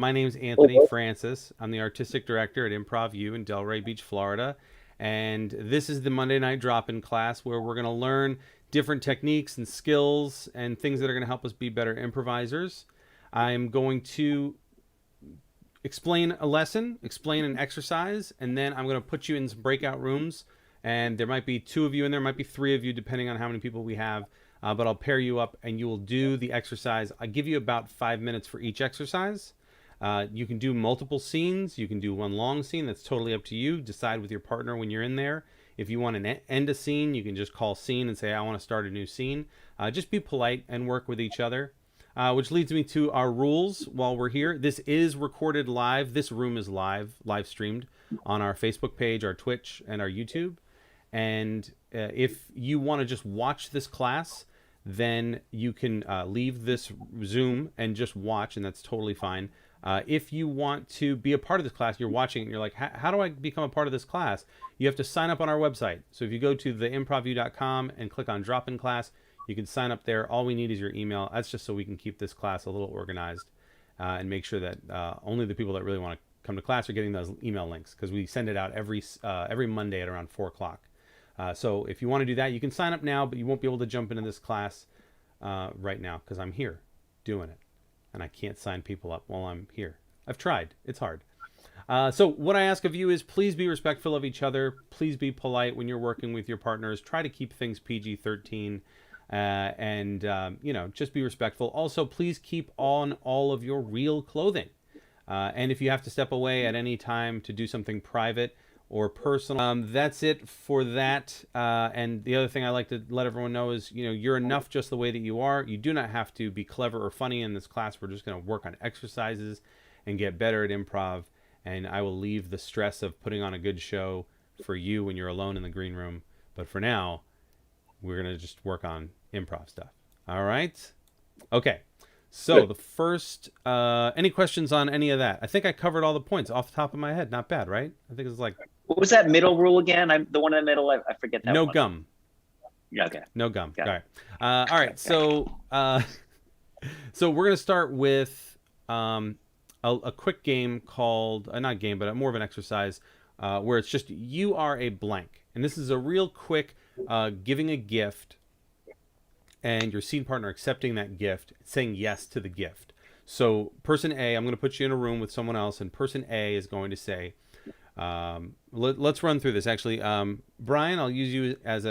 My name's Anthony Francis. I'm the artistic director at Improv U in Delray Beach, Florida. And this is the Monday night drop-in class where we're going to learn different techniques and skills and things that are going to help us be better improvisers. I'm going to explain a lesson, explain an exercise, and then I'm going to put you in some breakout rooms. And there might be 2 of you in there, might be 3 of you, depending on how many people we have. But I'll pair you up and you will do the exercise. I give you about 5 minutes for each exercise. You can do multiple scenes. You can do one long scene. That's totally up to you. Decide with your partner when you're in there. If you want to end a scene, you can just call scene and say, I want to start a new scene. Just be polite and work with each other. Which leads me to our rules while we're here. This is recorded live. This room is live streamed on our Facebook page, our Twitch, and our YouTube. And if you want to just watch this class, then you can leave this Zoom and just watch, and that's totally fine. If you want to be a part of this class, you're watching it and you're like, how do I become a part of this class? You have to sign up on our website. So if you go to theimprovu.com and click on drop-in class, you can sign up there. All we need is your email. That's just so we can keep this class a little organized and make sure that only the people that really want to come to class are getting those email links, because we send it out every Monday at around 4 o'clock. So if you want to do that, you can sign up now, but you won't be able to jump into this class right now because I'm here doing it. And I can't sign people up while I'm here. I've tried. It's hard. So what I ask of you is please be respectful of each other. Please be polite when you're working with your partners. Try to keep things PG-13 and just be respectful. Also, please keep on all of your real clothing. And if you have to step away at any time to do something private or personal, that's it for that. And the other thing I like to let everyone know is, you're enough just the way that you are. You do not have to be clever or funny in this class. We're just going to work on exercises and get better at improv. And I will leave the stress of putting on a good show for you when you're alone in the green room. But for now, we're going to just work on improv stuff. All right? Okay. So the first, any questions on any of that? I think I covered all the points off the top of my head. Not bad, right? I think it's like... What was that middle rule again? The one in the middle, I forget that No one. gum. Yeah, okay. No gum. Got All it. right. All right. So we're going to start with a quick game called, not game, but more of an exercise where it's just you are a blank. And this is a real quick giving a gift and your scene partner accepting that gift, saying yes to the gift. So person A, I'm going to put you in a room with someone else, and person A is going to say, let's run through this. Actually, Brian, I'll use you as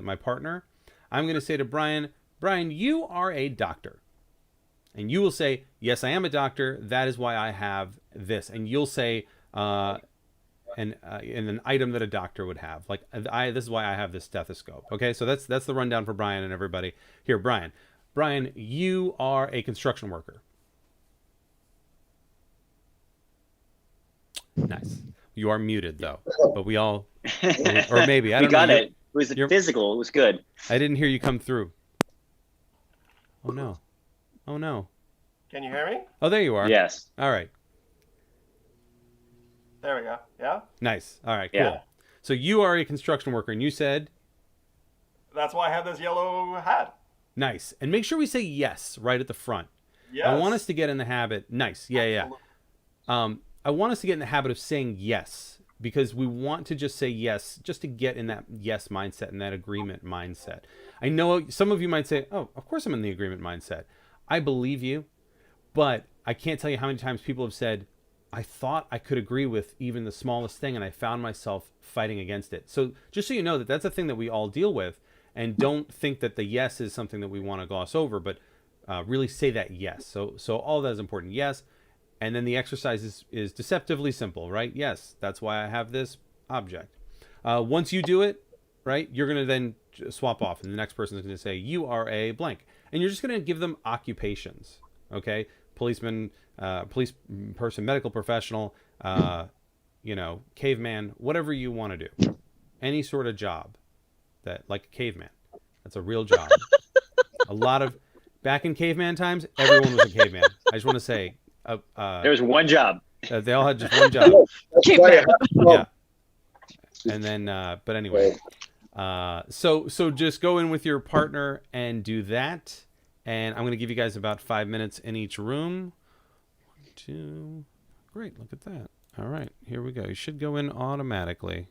my partner. I'm going to say to Brian, you are a doctor. And you will say, yes, I am a doctor. That is why I have this. And you'll say, in an item that a doctor would have. Like, this is why I have this stethoscope. Okay, so that's the rundown for Brian and everybody. Here, Brian. Brian, you are a construction worker. Nice. You are muted, though. But we all... Or maybe. I don't know. We got it. It was physical. It was good. I didn't hear you come through. Oh, no. Oh, no. Can you hear me? Oh, there you are. Yes. All right. There we go. Yeah? Nice. All right, cool. Yeah. So you are a construction worker, and you said... That's why I have this yellow hat. Nice. And make sure we say yes right at the front. Yes. I want us to get in the habit... Nice. Yeah. I want us to get in the habit of saying yes, because we want to just say yes, just to get in that yes mindset and that agreement mindset. I know some of you might say, oh, of course I'm in the agreement mindset. I believe you, but I can't tell you how many times people have said, I thought I could agree with even the smallest thing, and I found myself fighting against it. So just so you know that that's a thing that we all deal with, and don't think that the yes is something that we want to gloss over, but really say that yes. So all of that is important. Yes. And then the exercise is deceptively simple, right? Yes, that's why I have this object. Once you do it, right, you're going to then swap off, and the next person is going to say, you are a blank. And you're just going to give them occupations, okay? Policeman, police person, medical professional, caveman, whatever you want to do. Any sort of job like a caveman. That's a real job. Back in caveman times, everyone was a caveman. I just want to say... there was one job. They all had just one job. Yeah. And then, but anyway, so just go in with your partner and do that. And I'm going to give you guys about 5 minutes in each room. 1, 2. Great, look at that. All right, here we go. You should go in automatically.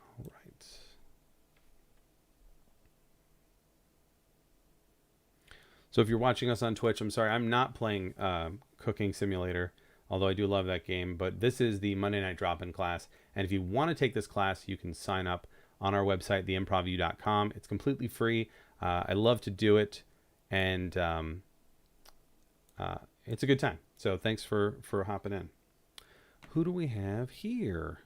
All right. So if you're watching us on Twitch, I'm sorry, I'm not playing Cooking Simulator, although I do love that game. But this is the Monday Night Drop-In class. And if you want to take this class, you can sign up on our website, theimprovu.com. It's completely free. I love to do it. And it's a good time. So thanks for hopping in. Who do we have here?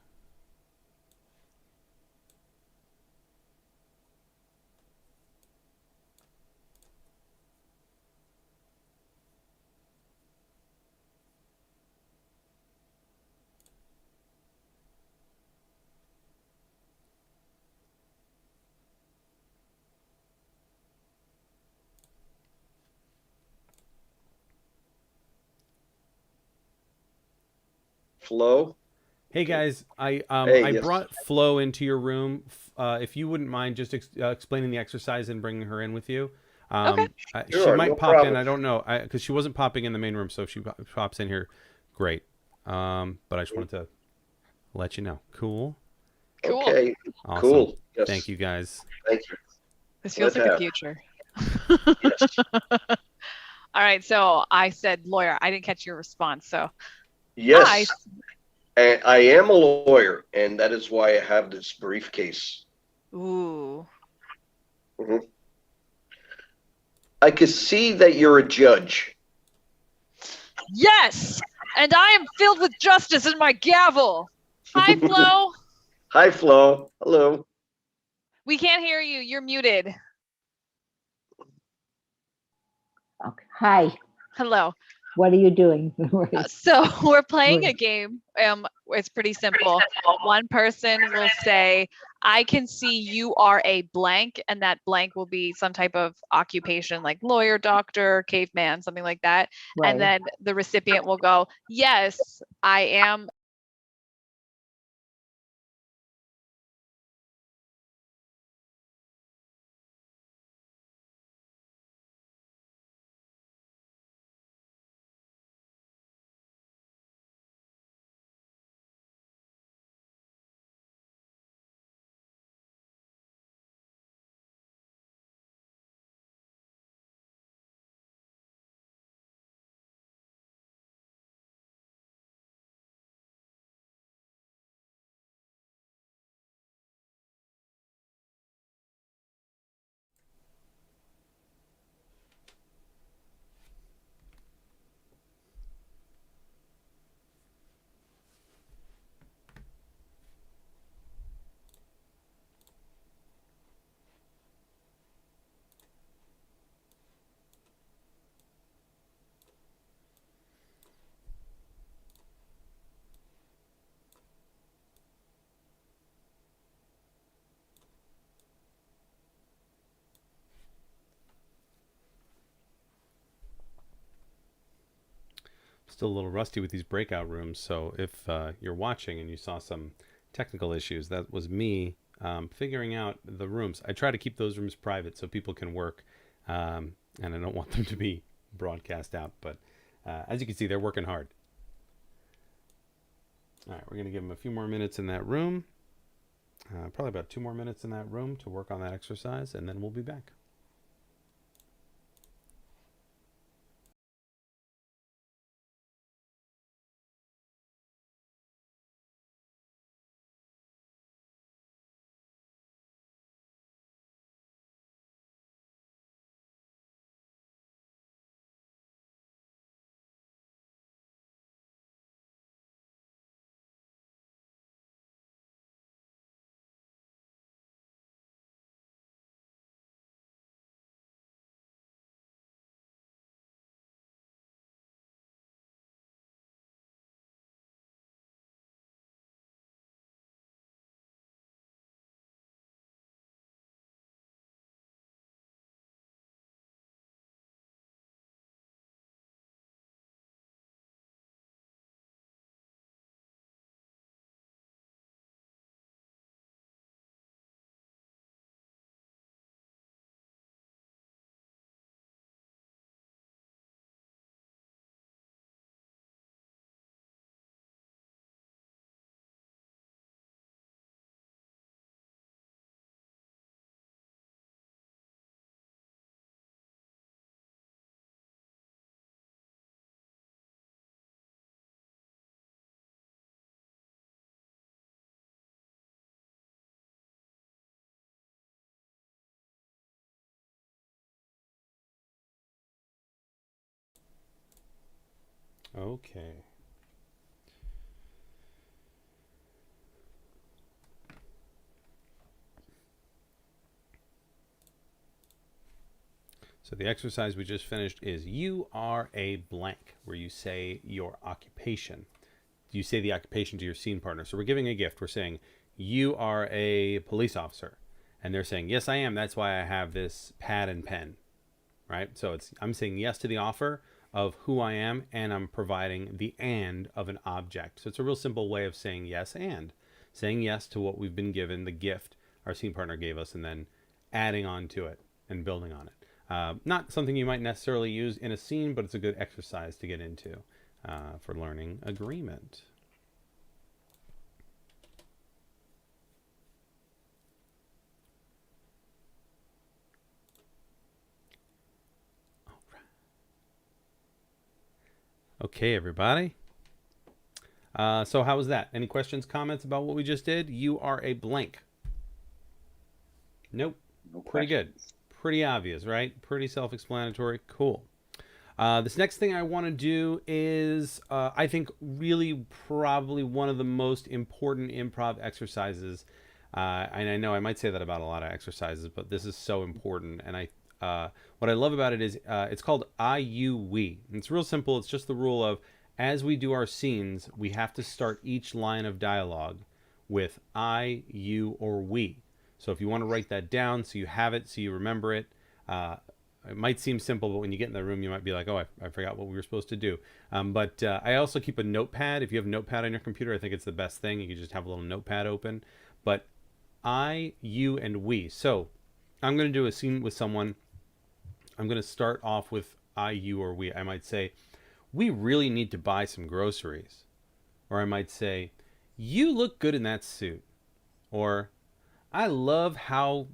Flo. Hey guys, I Yes. brought Flo into your room. If you wouldn't mind just explaining the exercise and bringing her in with you. Okay. She Sure, might no pop problem. in. I don't know because she wasn't popping in the main room. So if she pops in here, great. But I just wanted to let you know. Cool. Cool. Okay. Awesome. Cool. Yes. Thank you guys. Thank you. This feels Glad like to the have. future. Yes. All right, so I said lawyer. I didn't catch your response. So Yes. I am a lawyer, and that is why I have this briefcase. ooh, I can see that you're a judge. yes, and I am filled with justice in my gavel. Hi, Flo. Hi, Flo. Hello. We can't hear you. You're muted. Okay. Hi, Hello. what are you doing? So we're playing Right. a game. It's pretty simple. One person will say, I can see you are a blank, and that blank will be some type of occupation like lawyer, doctor, caveman, something like that. Right. And then the recipient will go, yes, I am. Still a little rusty with these breakout rooms. So if you're watching and you saw some technical issues, that was me figuring out the rooms. I try to keep those rooms private so people can work, and I don't want them to be broadcast out. But as you can see, they're working hard. All right, we're going to give them a few more minutes in that room. Probably about 2 more minutes in that room to work on that exercise, and then we'll be back. Okay. So the exercise we just finished is you are a blank, where you say your occupation. You say the occupation to your scene partner. So we're giving a gift. We're saying you are a police officer, and they're saying yes, I am. That's why I have this pad and pen, right? So I'm saying yes to the offer of who I am, and I'm providing the and of an object. So it's a real simple way of saying yes and saying yes to what we've been given, the gift our scene partner gave us, and then adding on to it and building on it. Not something you might necessarily use in a scene, but it's a good exercise to get into for learning agreement. All right. Okay, everybody. So how was that? Any questions, comments about what we just did? You are a blank. Nope. No Pretty good. questions. Pretty obvious, right? Pretty self-explanatory. Cool. This next thing I want to do is, I think, really probably one of the most important improv exercises. And I know I might say that about a lot of exercises, but this is so important. And what I love about it is it's called I, you, we. And it's real simple. It's just the rule of as we do our scenes, we have to start each line of dialogue with I, you, or we. So if you want to write that down so you have it, so you remember it, it might seem simple, but when you get in the room, you might be like, oh, I forgot what we were supposed to do. But I also keep a notepad. If you have a notepad on your computer, I think it's the best thing. You can just have a little notepad open. But I, you, and we. So I'm going to do a scene with someone. I'm going to start off with I, you, or we. I might say, we really need to buy some groceries. Or I might say, you look good in that suit. Or I love how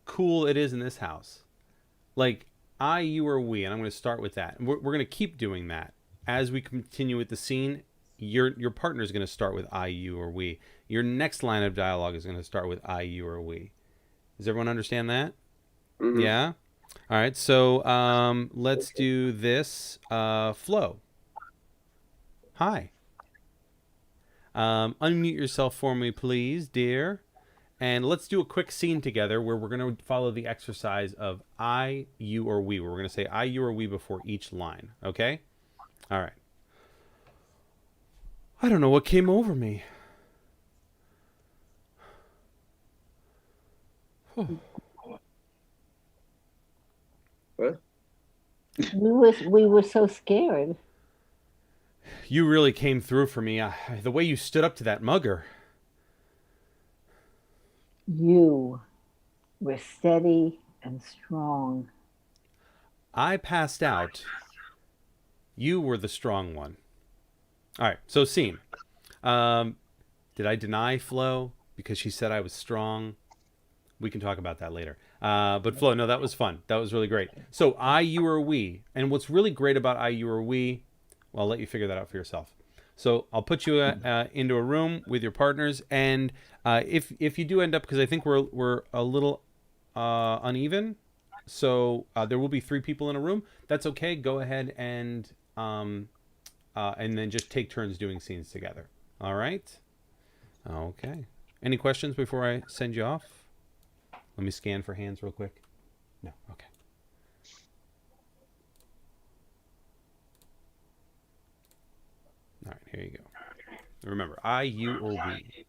cool it is in this house. Like I, you, or we, and I'm going to start with that. And we're going to keep doing that as we continue with the scene. Your partner is going to start with I, you, or we. Your next line of dialogue is going to start with I, you, or we. Does everyone understand that? Mhm. Yeah. All right. So let's do this. Flo. Hi. Unmute yourself for me, please, dear. And let's do a quick scene together where we're going to follow the exercise of I, you, or we. Where we're going to say I, you, or we before each line. Okay? All right. I don't know what came over me. What? We were so scared. You really came through for me. The way you stood up to that mugger. You were steady and strong. I passed out. You were the strong one. All right. So scene. Did I deny Flo because she said I was strong? We can talk about that later. But Flo, no, that was fun. That was really great. So I, you, or we. And what's really great about I, you, or we, well, I'll let you figure that out for yourself. So I'll put you into a room with your partners, and if you do end up, because I think we're a little uneven, so there will be 3 people in a room. That's okay. Go ahead and then just take turns doing scenes together. All right. Okay. Any questions before I send you off? Let me scan for hands real quick. No. Okay. All right. Here you go. Remember, I, you, or we.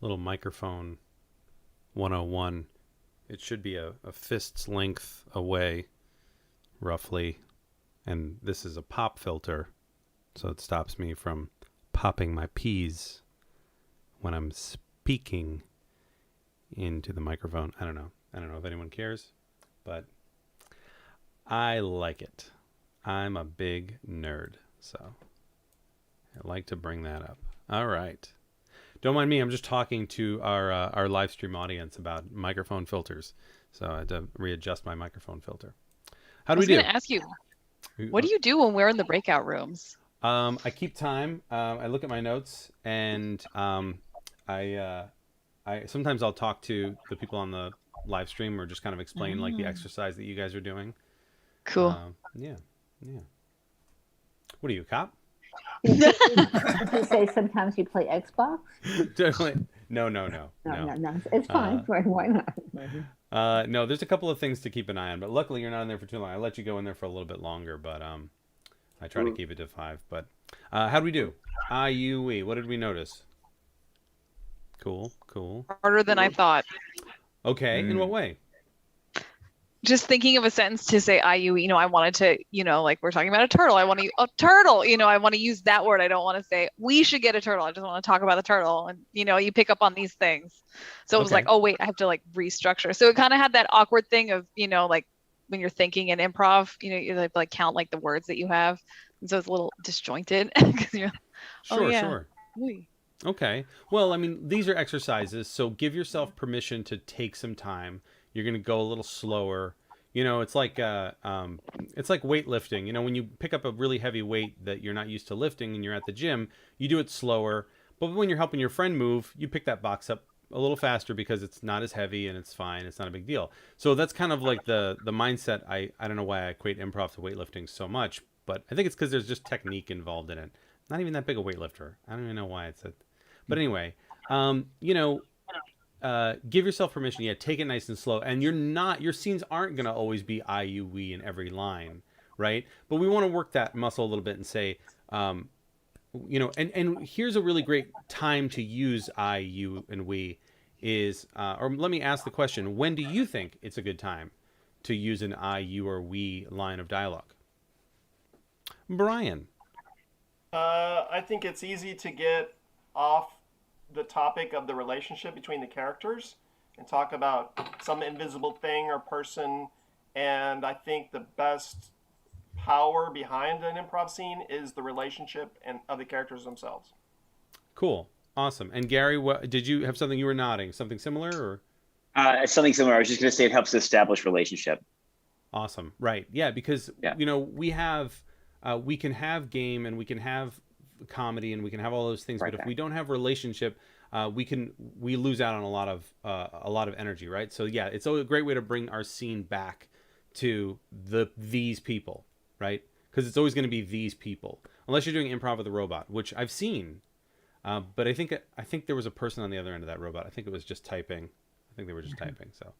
little microphone 101. It should be a fist's length away, roughly. And this is a pop filter, so it stops me from popping my peas when I'm speaking into the microphone. I don't know if anyone cares, but I like it. I'm a big nerd, so I like to bring that up. All right. Don't mind me. I'm just talking to our live stream audience about microphone filters, so I had to readjust my microphone filter. How do we do? I was going to ask you, what do you do when we're in the breakout rooms? I keep time. I look at my notes, and I sometimes I'll talk to the people on the live stream or just kind of explain like the exercise that you guys are doing. Cool. Yeah. What are you, a cop? Did you say sometimes you play Xbox? Definitely. No. No. It's fine. Why not? No, there's a couple of things to keep an eye on, but luckily you're not in there for too long. I let you go in there for a little bit longer, but I try to keep it to 5. But how do we do? IUE. What did we notice? Cool. Harder than I thought. Okay. In what way? Just thinking of a sentence to say IUE, I wanted to, like we're talking about a turtle. I want to a turtle, I want to use that word. I don't want to say we should get a turtle. I just want to talk about the turtle. And, you pick up on these things. So it was like, oh, wait, I have to like restructure. So it kind of had that awkward thing of, like when you're thinking in improv, you have to like count like the words that you have. And so it's a little disjointed. Sure. Okay. Well, I mean, these are exercises. So give yourself permission to take some time. You're going to go a little slower. It's like weightlifting. When you pick up a really heavy weight that you're not used to lifting and you're at the gym, you do it slower. But when you're helping your friend move, you pick that box up a little faster because it's not as heavy and it's fine. It's not a big deal. So that's kind of like the mindset. I don't know why I equate improv to weightlifting so much, but I think it's because there's just technique involved in it. Not even that big a weightlifter. I don't even know why it's but anyway, give yourself permission. Yeah, take it nice and slow. And your scenes aren't going to always be we in every line, right? But we want to work that muscle a little bit and say, and here's a really great time to use you, and we is, or let me ask the question, when do you think it's a good time to use an you or we line of dialogue? Brian. I think it's easy to get off the topic of the relationship between the characters and talk about some invisible thing or person. And I think the best power behind an improv scene is the relationship of the characters themselves. Cool. Awesome. And Gary, did you have something you were nodding? Something similar or? Something similar. I was just going to say it helps establish relationship. Awesome. Right. Yeah. Because, we can have game and we can have comedy and we can have all those things, but if we don't have relationship, we lose out on a lot of energy, right? So yeah, it's a great way to bring our scene back to these people, right? Because it's always going to be these people, unless you're doing improv with a robot, which I've seen, but I think there was a person on the other end of that robot. I think it was just typing. I think they were just typing. So,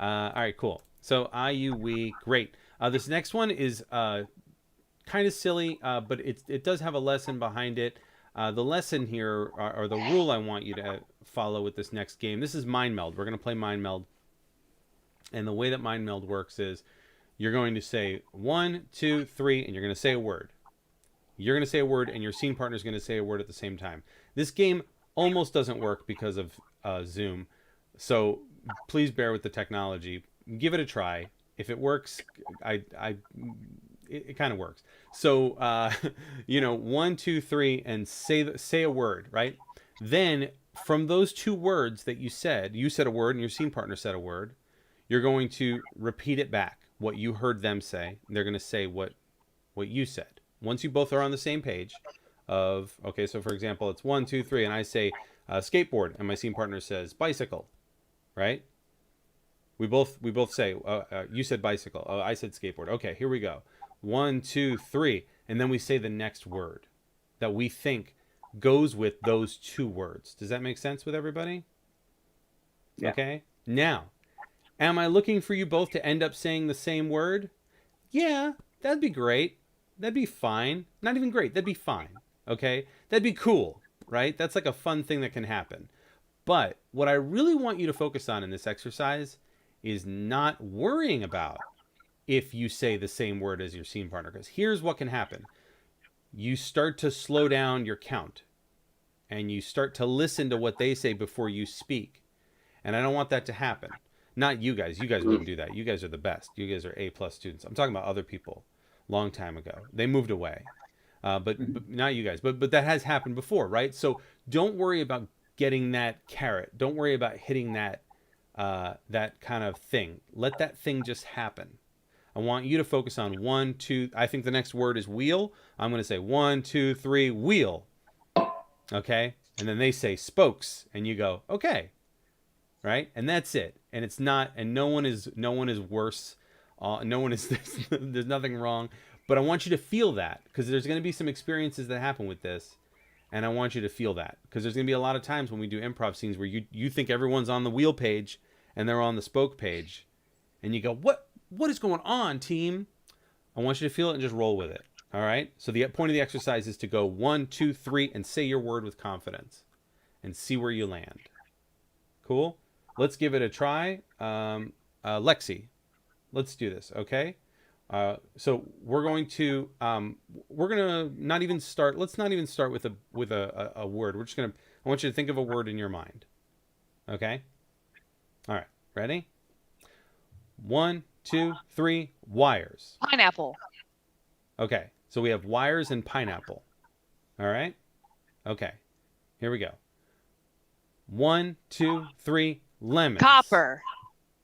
all right, cool. So we great. This next one is kind of silly, but it does have a lesson behind it. The lesson here, or the rule I want you to follow with this next game, this is Mind Meld. We're going to play Mind Meld. And the way that Mind Meld works is you're going to say 1, 2, 3, and you're going to say a word. You're going to say a word, and your scene partner is going to say a word at the same time. This game almost doesn't work because of Zoom. So please bear with the technology. Give it a try. If it works, it kind of works. So, 1, 2, 3, and say a word, right? Then from those 2 words that you said a word and your scene partner said a word, you're going to repeat it back, what you heard them say. They're going to say what you said. Once you both are on the same page so for example, it's 1, 2, 3, and I say skateboard, and my scene partner says bicycle, right? We both say, you said bicycle. Oh, I said skateboard. Okay, here we go. 1, 2, 3, and then we say the next word that we think goes with those 2 words. Does that make sense with everybody? Yeah. Okay. Now, am I looking for you both to end up saying the same word? Yeah, that'd be great. That'd be fine. Not even great. That'd be fine. Okay? That'd be cool, right? That's like a fun thing that can happen. But what I really want you to focus on in this exercise is not worrying about if you say the same word as your scene partner. Because here's what can happen. You start to slow down your count and you start to listen to what they say before you speak. And I don't want that to happen. Not you guys. You guys wouldn't do that. You guys are the best. You guys are A+ students. I'm talking about other people long time ago. They moved away. But not you guys. But that has happened before, right? So don't worry about getting that carrot. Don't worry about hitting that that kind of thing. Let that thing just happen. I want you to focus on 1, 2. I think the next word is wheel. I'm going to say 1, 2, 3, wheel. Okay? And then they say spokes, and you go, okay. Right? And that's it. And it's not, and no one is worse. No one is, there's nothing wrong. But I want you to feel that, because there's going to be some experiences that happen with this. And I want you to feel that, because there's going to be a lot of times when we do improv scenes where you think everyone's on the wheel page and they're on the spoke page. And you go, what is going on, team? I want you to feel it and just roll with it. All right? So the point of the exercise is to go 1, 2, 3 and say your word with confidence and see where you land. Cool? Let's give it a try. Lexi, let's do this, okay? So we're going to not even start. Let's not even start with a word. We're just gonna. I want you to think of a word in your mind. Okay. All right. Ready? 1, 2, 3. Wires. Pineapple. Okay. So we have wires and pineapple. All right. Okay. Here we go. 1, 2, 3. Lemons. Copper.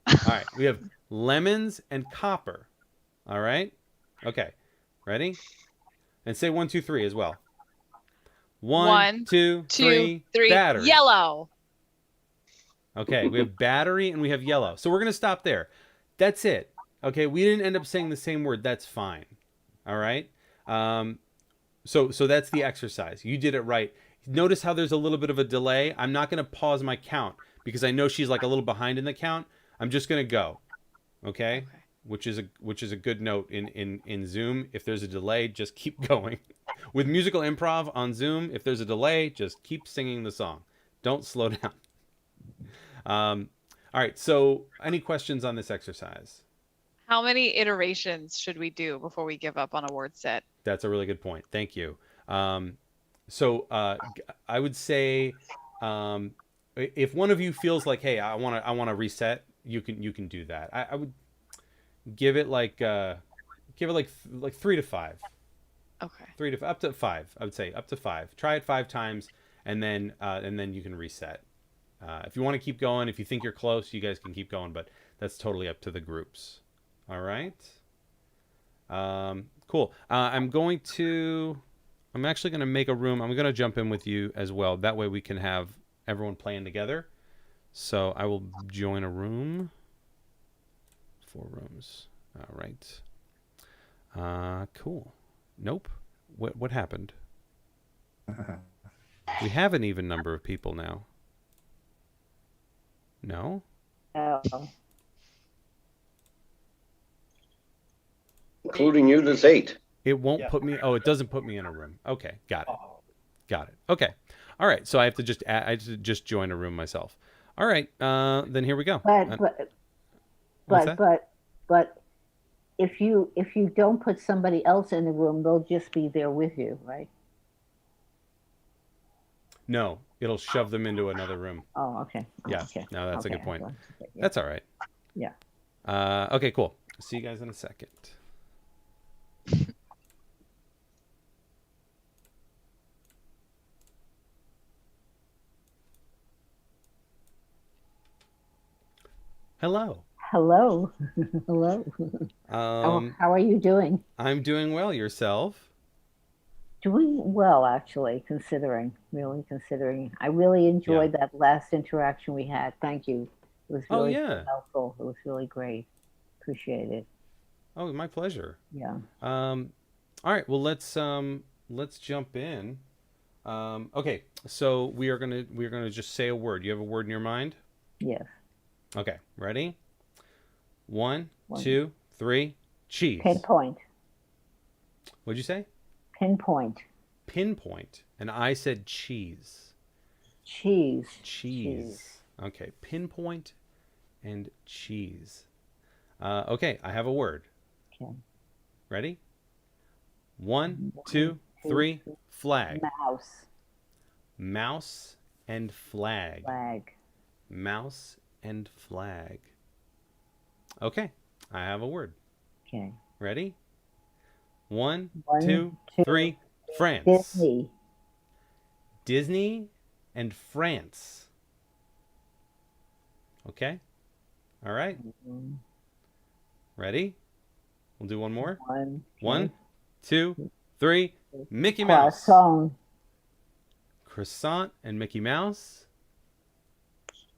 All right. We have lemons and copper. All right. Okay. Ready? And say 1, 2, 3 as well. 1, 2, 3. Battery. Yellow. Okay. We have battery and we have yellow. So we're going to stop there. That's it. Okay. We didn't end up saying the same word. That's fine. All right. So that's the exercise. You did it right. Notice how there's a little bit of a delay. I'm not going to pause my count because I know she's like a little behind in the count. I'm just going to go. Okay. Which is a good note in Zoom. If there's a delay, just keep going. With musical improv on Zoom, if there's a delay, just keep singing the song. Don't slow down. All right. So, any questions on this exercise? How many iterations should we do before we give up on a word set? That's a really good point. Thank you. So I would say if one of you feels like, hey, I want to reset, you can do that. I would give it like 3 to 5. Okay. 3 to up to 5. I would say up to 5. Try it 5 times, and then you can reset. If you want to keep going, if you think you're close, you guys can keep going, but that's totally up to the groups. All right. Cool. I'm actually going to make a room. I'm going to jump in with you as well. That way we can have everyone playing together. So I will join a room. 4 rooms. All right. Cool. Nope. What happened? We have an even number of people now. No? Oh. Including you, there's 8. It won't put me. Oh, it doesn't put me in a room. Okay, got it. Okay, all right. So I have to just join a room myself. All right. Then here we go. But if you don't put somebody else in the room, they'll just be there with you, right? No, it'll shove them into another room. Oh, okay. Yeah. Okay. No, that's a good point. Yeah. That's all right. Yeah. Okay, cool. See you guys in a second. Hello. Hello. Hello. How are you doing? I'm doing well. Yourself? Doing well, actually, really considering. I really enjoyed that last interaction we had. Thank you. It was really helpful. It was really great. Appreciate it. Oh, my pleasure. Yeah. All right. Well, let's jump in. Okay. So we're gonna just say a word. You have a word in your mind? Yes. Okay. Ready? 1, 2, 3. Cheese. Pinpoint. What'd you say? Pinpoint. Pinpoint. And I said cheese. Cheese. Okay, pinpoint and cheese. Okay, I have a word. Okay. Ready? 1, 2, 3. Flag. Mouse. Mouse and flag. Flag. Mouse and flag. Okay, I have a word. Okay. Ready? 1, 1, 2, 3. France. Disney. Disney and France. Okay. All right. Ready? We'll do one more. 1, 2, 3. Mickey Mouse. Croissant. Croissant and Mickey Mouse.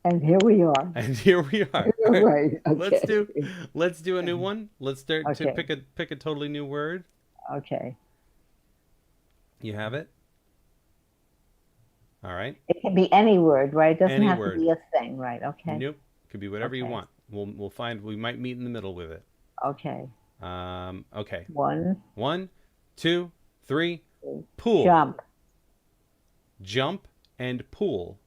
And here we are. And here we are. Right. Okay. Let's do a new one. Let's start to Okay. pick a totally new word. Okay. You have it? All right. It can be any word, right? It doesn't Any have word. to be a thing, right? Okay. Nope. Could be whatever you Okay. want. We'll find. We might meet in the middle with it. Okay. Okay. 1, 1, 2, 3. Pool. jump. Jump and pool.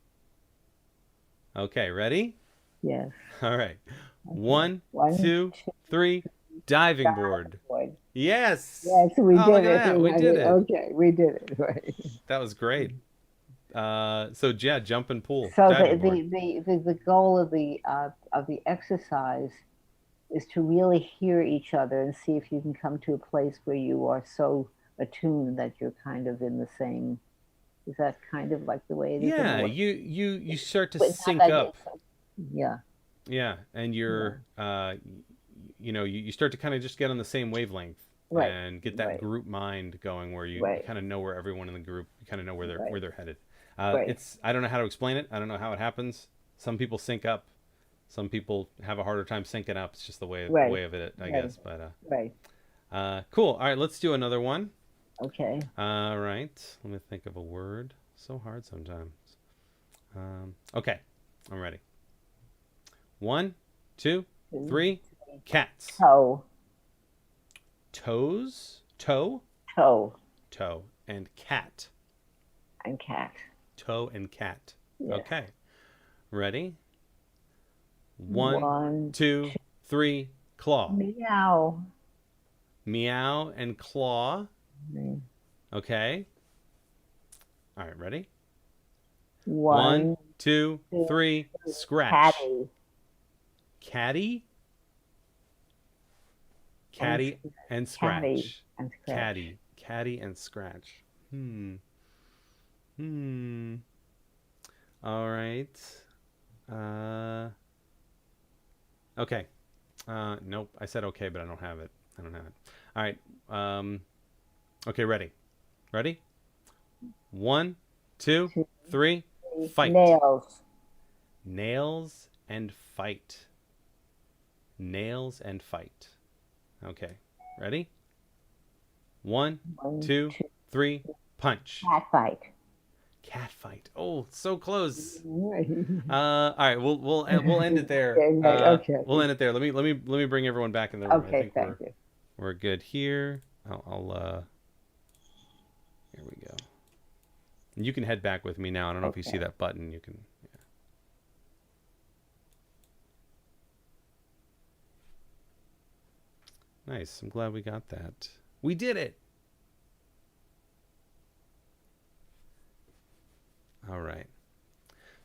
Okay. Ready? Yes. All right. Okay. 1, 1, 2, 3. Diving board. board. Yes. Yes, we Oh, did look it. at that. We did it. Okay, we did it. Right. That was great. So yeah, jump and pool. So Diving board. the goal of the exercise is to really hear each other and see if you can come to a place where you are so attuned that you're kind of in the same. Is that kind of like the way it is? Yeah, you start to But not sync that up. Yeah. Yeah, and you're you start to kind of just get on the same wavelength. Right. And get that Right. group mind going where you Right. kind of know where everyone in the group, you kind of know where they're Right. headed. Right. I don't know how to explain it. I don't know how it happens. Some people sync up. Some people have a harder time syncing up. It's just the way Right. of it, I Right. guess. But Right. cool. All right, let's do another one. Okay. All right. Let me think of a word. So hard sometimes. Okay, I'm ready. 1, 2, 3. Cats. Toe. Toes. Toe. Toe. Toe. And cat. And cat. Toe and cat. Yes. Okay. Ready? 1, 1, 2, 3. Claw. meow. Meow and claw. Mm. Okay. All right. Ready? 1, 2, 3. Scratch. caddy. Caddy. Caddy and scratch. Caddy and scratch. Caddy and scratch. All right. Okay. Nope. I said okay, but I don't have it. All right. Okay. Ready? 1, 2, 3. Fight. Nails. Nails and fight. Nails and fight. Okay. Ready? 1, 2, 3. Punch. Cat fight. Cat fight. Oh, so close. Right. All right, we'll end it there. Okay. We'll end it there. Let me bring everyone back in the room. I Okay, think thank you. we're good here. I'll here we go. You can head back with me now. I don't know if you see that button. You can. Yeah. Nice. I'm glad we got that. We did it. All right.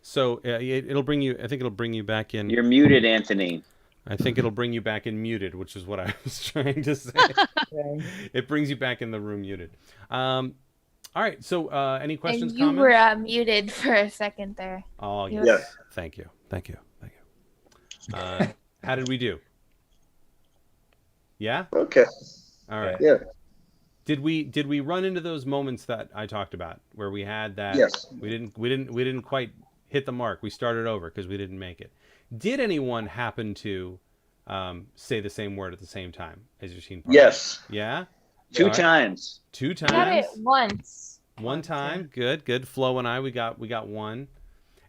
So it'll bring you. I think it'll bring you back in. You're muted, Anthony. I think it'll bring you back in muted, which is what I was trying to say. Okay. It brings you back in the room muted. All right. So any questions? And you comments? were muted for a second there. Oh yes. Yes. Thank you. How did we do? Yeah. Okay. All right. Yeah. Did we run into those moments that I talked about where we had that? Yes. We didn't quite hit the mark. We started over because we didn't make it. Did anyone happen to say the same word at the same time as your scene partner? Yes. Yeah. Two All right. times. 2 I got it times. once. One time. Good. Flo and I we got one.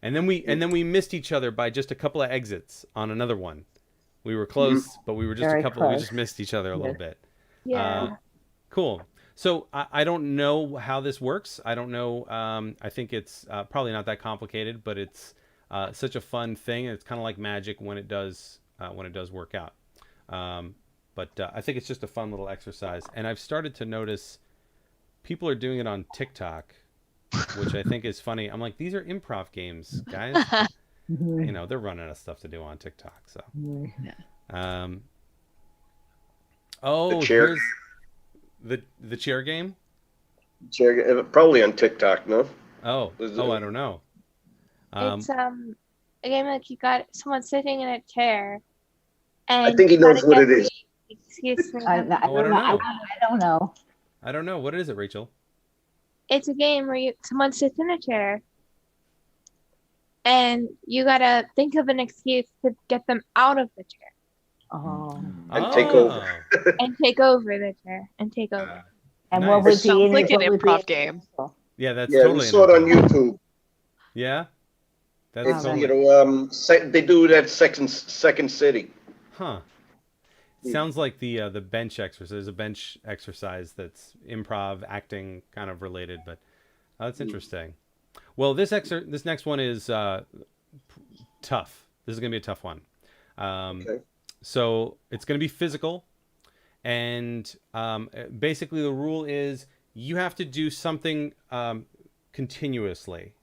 And then we missed each other by just a couple of exits on another one. We were close, but we were just Very a couple. close. We just missed each other a little bit. Yeah. Cool. So I don't know how this works. I don't know. I think it's probably not that complicated, but it's such a fun thing. It's kind of like magic when it does work out. But I think it's just a fun little exercise. And I've started to notice people are doing it on TikTok, which I think is funny. I'm like, these are improv games, guys. You know, they're running out of stuff to do on TikTok. So, oh, here's the chair game. Chair, probably on TikTok, no? Oh, I don't know. It's a game like you got someone sitting in a chair, and I think he knows what it is. Excuse me. I don't know. I don't know. I don't know. What is it, Rachel? It's a game where someone sits in a chair, and you gotta think of an excuse to get them out of the chair. Oh. And take over. And take over the chair. And take over. And Nice. what would be Sounds like an what would be improv game. Yeah, that's Yeah, totally we saw it on an improv. YouTube. Yeah, that's It's, totally. you know, they do it at Second City. Huh. Sounds like the bench exercise. There's a bench exercise that's improv, acting kind of related, but that's interesting. Well, this next one is tough. This is going to be a tough one. Okay. So it's going to be physical, and basically the rule is you have to do something continuously,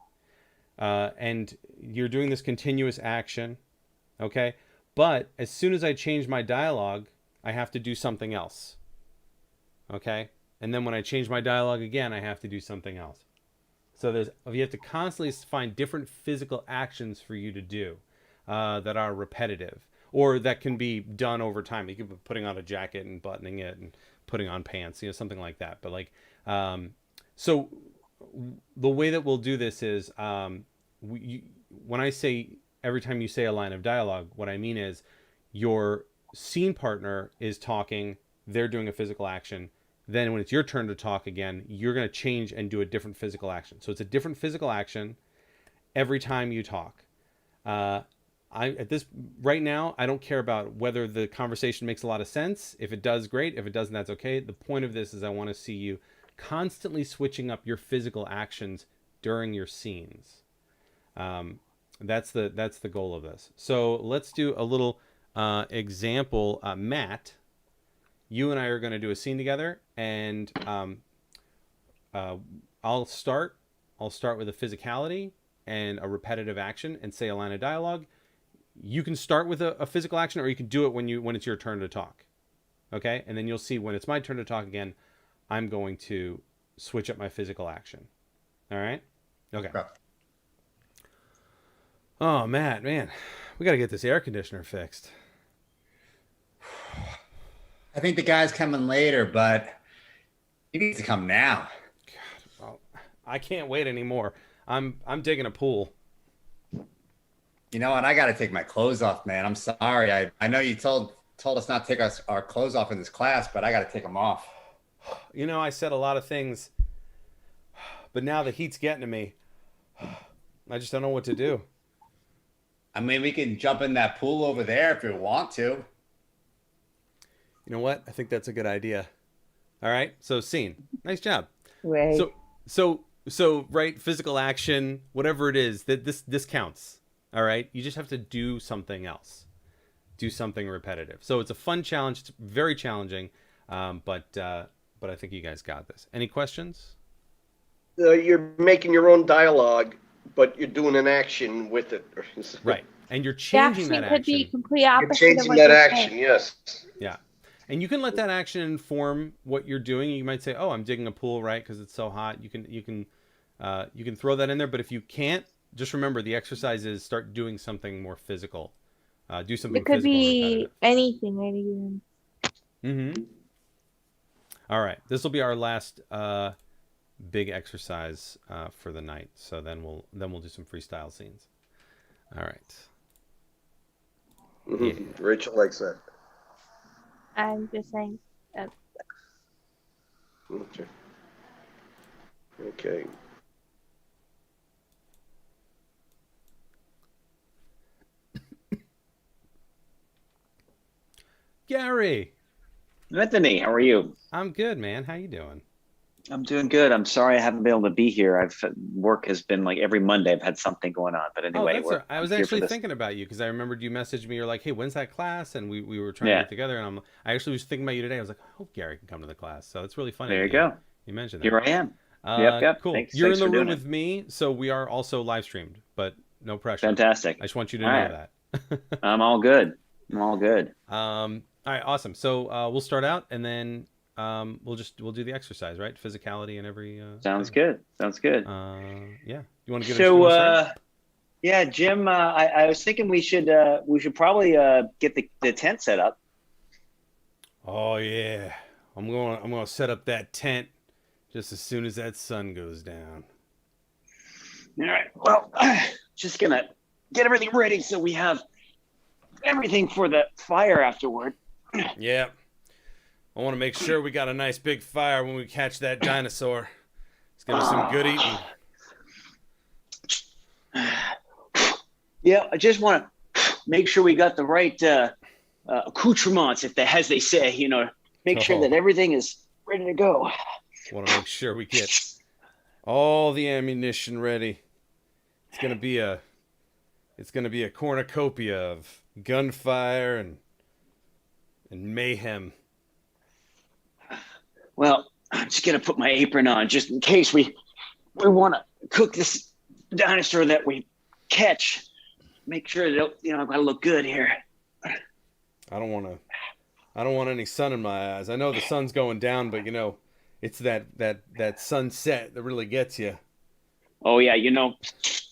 and you're doing this continuous action, okay? But as soon as I change my dialogue, I have to do something else, okay? And then when I change my dialogue again, I have to do something else. So you have to constantly find different physical actions for you to do that are repetitive, or that can be done over time. You could be putting on a jacket and buttoning it and putting on pants, you know, something like that. But like, so the way that we'll do this is when I say every time you say a line of dialogue, what I mean is your scene partner is talking, they're doing a physical action. Then when it's your turn to talk again, you're going to change and do a different physical action. So it's a different physical action every time you talk. Right now, I don't care about whether the conversation makes a lot of sense. If it does, great. If it doesn't, that's okay. The point of this is I want to see you constantly switching up your physical actions during your scenes. That's the goal of this. So let's do a little example. Matt, you and I are going to do a scene together, and I'll start with a physicality and a repetitive action and say a line of dialogue. You can start with a physical action, or you can do it when it's your turn to talk. Okay? And then you'll see when it's my turn to talk again, I'm going to switch up my physical action. All right? Okay. Oh, Matt, man, we got to get this air conditioner fixed. I think the guy's coming later, but he needs to come now. God, well, I can't wait anymore. I'm digging a pool. You know what? I got to take my clothes off, man. I'm sorry. I know you told us not to take our clothes off in this class, but I got to take them off. You know, I said a lot of things, but now the heat's getting to me. I just don't know what to do. I mean, we can jump in that pool over there if you want to. You know what? I think that's a good idea. All right. So scene. Nice job. Right. So right, physical action, whatever it is, that this counts. All right. You just have to do something else. Do something repetitive. So it's a fun challenge. It's very challenging. But I think you guys got this. Any questions? You're making your own dialogue, but you're doing an action with it. Right. And you're changing that action. Could be complete opposite. You're changing that action, yes. Yeah. And you can let that action inform what you're doing. You might say, "Oh, I'm digging a pool, right? Because it's so hot." You can throw that in there. But if you can't, just remember the exercise is start doing something more physical. Do something. It could physical be anything. Mm-hmm. All right. This will be our last big exercise for the night. So then we'll do some freestyle scenes. All right. Mm-hmm. Yeah. Rachel likes that. I'm just saying. Okay. Gary. Anthony, how are you? I'm good, man. How you doing? I'm doing good. I'm sorry I haven't been able to be here. Work has been like every Monday. I've had something going on. But Oh, anyway, I I'm was here for actually this. thinking about you because I remembered you messaged me. You're like, "Hey, when's that class?" And we were trying to Yeah. get together. And I actually was thinking about you today. I was like, "I hope Gary can come to the class." So it's really funny There that you go. you mentioned that. Here I am. Yep. Cool. You're in Thanks the for room doing it. with me, so we are also live streamed, but no pressure. Fantastic. I just want you to All know right. that. I'm all good. I'm all good. All right, awesome. So we'll start out, and then we'll do the exercise, right? Physicality and every. Sounds thing. good. Sounds good. Yeah. You want to give So, it a start? yeah, Jim, I was thinking we should probably get the tent set up. Oh yeah, I'm gonna set up that tent just as soon as that sun goes down. All right. Well, just gonna get everything ready so we have everything for the fire afterward. Yeah. I want to make sure we got a nice big fire when we catch that dinosaur. It's gonna be some good eating. Yeah, I just want to make sure we got the right accoutrements, as they say. Make sure that everything is ready to go. Want to make sure we get all the ammunition ready. It's gonna be a cornucopia of gunfire and mayhem. Well, I'm just gonna put my apron on just in case we want to cook this dinosaur that we catch. Make sure that I've got to look good here. I don't want any sun in my eyes. I know the sun's going down, but it's that sunset that really gets you. Oh yeah,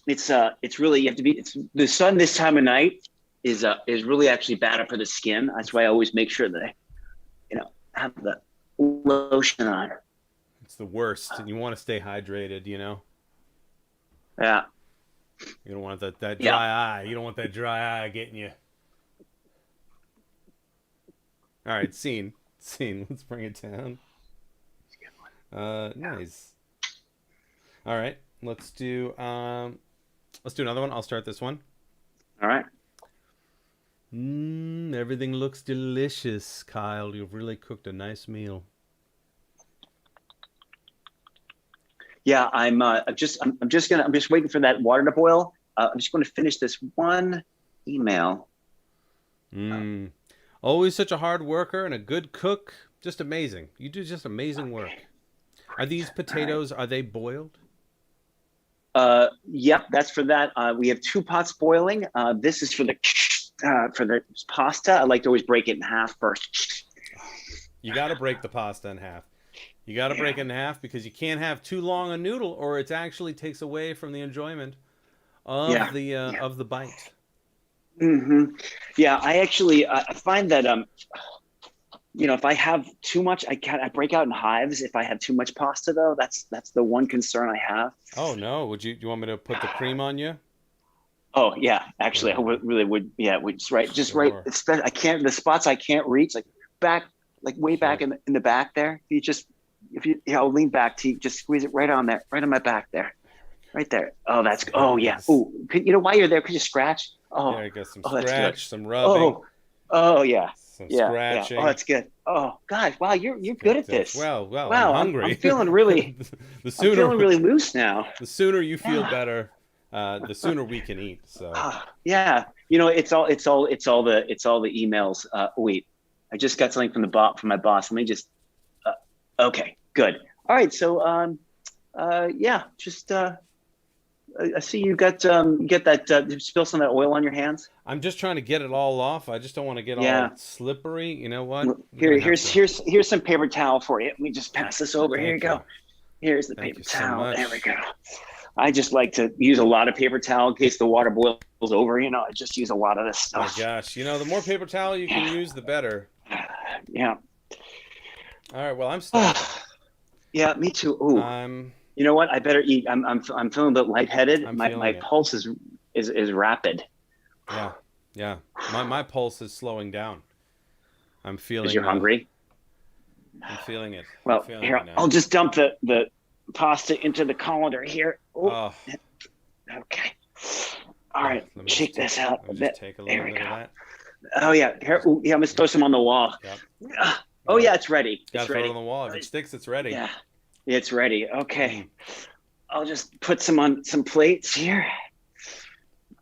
it's really, you have to be. It's the sun this time of night is really actually bad for the skin. That's why I always make sure that I have the lotion on. It's the worst, and you want to stay hydrated. Yeah. You don't want that dry eye. You don't want that dry eye getting you. All right, scene. Let's bring it down. Nice. All right, let's do another one. I'll start this one. All right. Everything looks delicious, Kyle. You've really cooked a nice meal. Yeah, I'm just waiting for that water to boil. I'm just going to finish this one email. Always such a hard worker and a good cook. Just amazing. You do just amazing work. Are these potatoes, are they boiled? Yep, that's for that. We have 2 pots boiling. This is for the pasta. I like to always break it in half first. You got to break the pasta in half. You got to break it in half because you can't have too long a noodle, or it actually takes away from the enjoyment of the bite. Mm-hmm. Yeah, I actually I find that if I have too much, I break out in hives. If I have too much pasta, though, that's the one concern I have. Oh no! Do you want me to put the cream on you? Oh yeah, actually, I really would. Yeah, just right. I can't. The spots I can't reach, like back, like way back in the back there. I'll lean back to just squeeze it right on there, right on my back there, right there. Oh, that's. Oh yeah. Oh, while you're there, could you scratch? Oh, there you go. Some scratch, some rubbing. Oh yeah. Some scratching. Yeah. Oh, that's good. Oh gosh, wow, you're good at this. Wow, wow, I'm hungry. I'm feeling really. I'm feeling really loose now. The sooner you feel better, the sooner we can eat. So. Yeah, it's all the emails. Wait, I just got something from my boss. Let me just. Okay, good. All right, so I see you got that. You spill some of that oil on your hands. I'm just trying to get it all off. I just don't want to get all slippery. You know what? Here's some paper towel for you. Let me just pass this over. Here you go. Here's the paper towel. So there we go. I just like to use a lot of paper towel in case the water boils over. I just use a lot of this stuff. Oh my gosh, the more paper towel you can use, the better. Yeah. All right. Well, I'm starting. Yeah, me too. Ooh. You know what? I better eat. I'm feeling a bit lightheaded. My pulse is rapid. Yeah. My pulse is slowing down. I'm feeling. 'Cause you're hungry. I'm feeling it. Well, here I'll just dump the pasta into the colander here. Oh. Okay. All right. Shake this out a bit. Take a little bit of that. Oh yeah. Here. Ooh, yeah. I'm gonna throw some on the wall. Yep. Oh yeah, it's ready. Got to throw it on the wall. If it sticks, it's ready. Yeah. It's ready. Okay. I'll just put some on some plates here.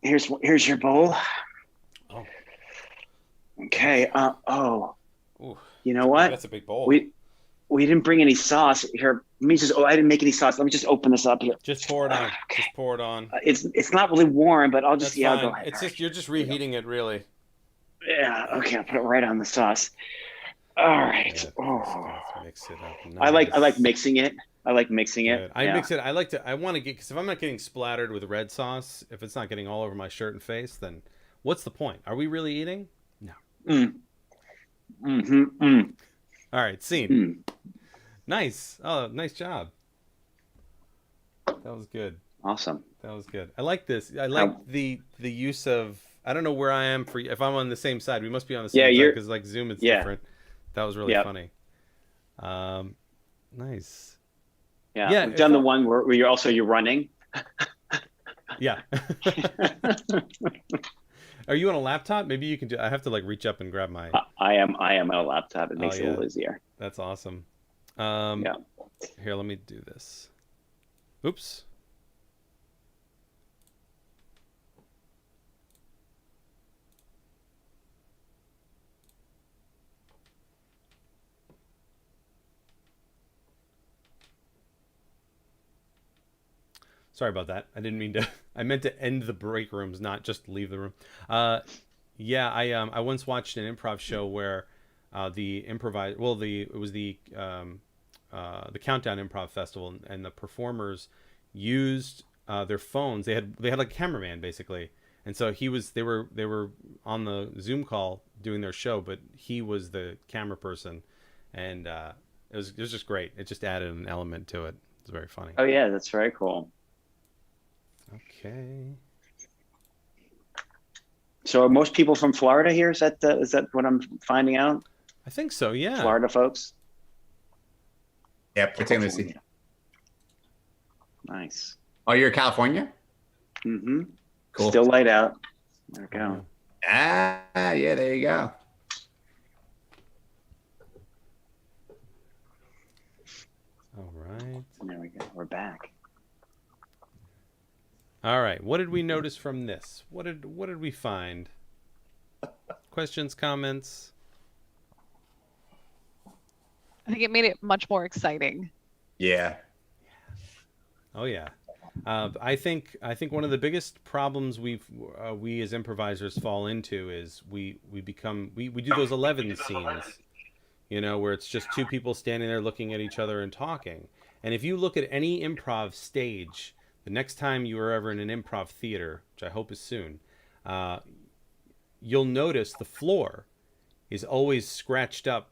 Here's your bowl. Oh. Okay. Ooh. You know what? That's a big bowl. We didn't bring any sauce here. Let me just. Oh, I didn't make any sauce. Let me just open this up here. Just pour it on. Okay. Just pour it on. It's not really warm, but I'll just. That's Yeah, fine. I'll go ahead. It's just you're just reheating it, really. Yeah. Okay. I'll put it right on the sauce. All right. Let's mix it up. Nice. I like mixing it. I like mixing it. I mix it. I want to get, because if I'm not getting splattered with red sauce, if it's not getting all over my shirt and face, then what's the point? Are we really eating? No. All right, scene. Nice. Oh, nice job. That was good. Awesome. That was good. I like this. I like the use of, I don't know where I am if I'm on the same side. We must be on the same side because like Zoom, it's different. That was really funny. Nice. Yeah. We've done the one where you're running. Yeah. Are you on a laptop? Maybe you can do. I have to like reach up and grab my. I am on a laptop. It makes it a little easier. That's awesome. Here, let me do this. Oops. Sorry about that. I didn't mean to. I meant to end the break rooms, not just leave the room. I once watched an improv show where the Countdown Improv Festival, and the performers used their phones. They had like a cameraman basically, and so they were on the Zoom call doing their show, but he was the camera person, and it was just great. It just added an element to it. It's very funny. Oh yeah, that's very cool. Okay. So are most people from Florida here? Is that what I'm finding out? I think so. Yeah. Florida folks. Yeah, particularly. Nice. Oh, you're in California? Mm-hmm. Cool. Still light out. There we go. Yeah, there you go. All right. There we go. We're back. All right. What did we notice from this? What did we find? Questions, comments? I think it made it much more exciting. Yeah. Oh yeah. I think one of the biggest problems we as improvisers fall into is we do those 11 scenes, where it's just two people standing there looking at each other and talking. And if you look at any improv stage, the next time you are ever in an improv theater, which I hope is soon, you'll notice the floor is always scratched up,